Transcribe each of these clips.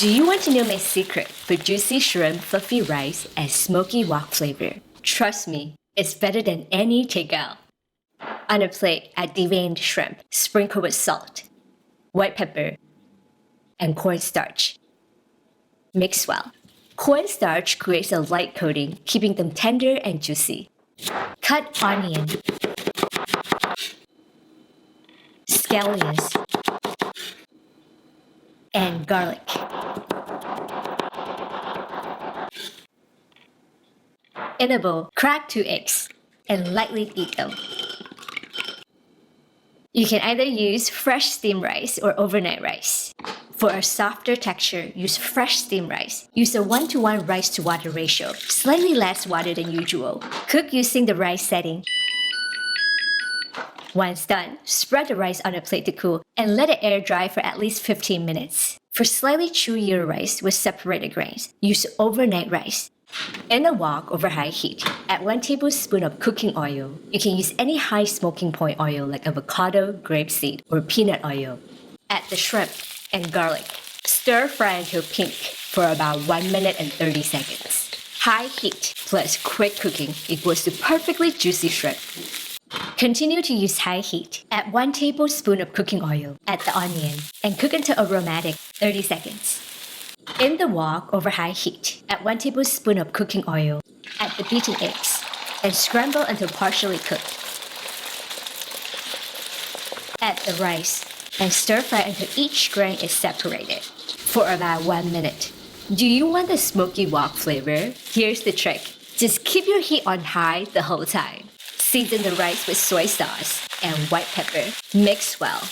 Do you want to know my secret for juicy shrimp, fluffy rice, and smoky wok flavor? Trust me, it's better than any takeout. On a plate, add deveined shrimp, sprinkle with salt, white pepper, and cornstarch. Mix well. Cornstarch creates a light coating, keeping them tender and juicy. Cut onion, scallions, and garlic. In a bowl, crack 2 eggs and lightly beat them. You can either use fresh steamed rice or overnight rice. For a softer texture, use fresh steamed rice. Use a 1:1 rice to water ratio, slightly less water than usual. Cook using the rice setting. Once done, spread the rice on a plate to cool and let it air dry for at least 15 minutes. For slightly chewier rice with separated grains, use overnight rice. In a wok over high heat, add 1 tablespoon of cooking oil. You can use any high smoking point oil like avocado, grapeseed, or peanut oil. Add the shrimp and garlic. Stir fry until pink for about 1 minute and 30 seconds. High heat plus quick cooking equals to perfectly juicy shrimp. Continue to use high heat. Add 1 tablespoon of cooking oil. Add the onion and cook until aromatic 30 seconds. In the wok over high heat, add 1 tablespoon of cooking oil. Add the beaten eggs and scramble until partially cooked. Add the rice and stir fry until each grain is separated for about 1 minute. Do you want the smoky wok flavor? Here's the trick. Just keep your heat on high the whole time. Season the rice with soy sauce and white pepper. Mix well.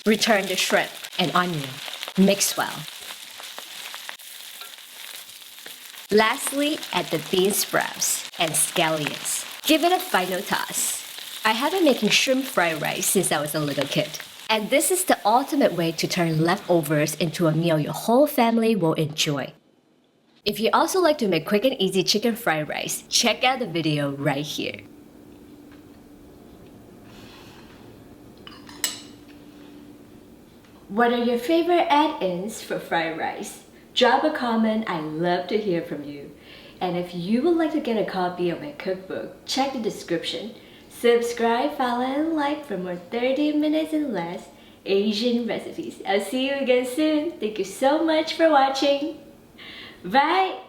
Return the shrimp and onion. Mix well. Lastly, add the bean sprouts and scallions. Give it a final toss. I have been making shrimp fried rice since I was a little kid. And this is the ultimate way to turn leftovers into a meal your whole family will enjoy. If you also like to make quick and easy chicken fried rice, check out the video right here. What are your favorite add-ins for fried rice? Drop a comment, I love to hear from you. And if you would like to get a copy of my cookbook, check the description. Subscribe, follow, and like for more 30 minutes and less Asian recipes. I'll see you again soon. Thank you so much for watching. Bye!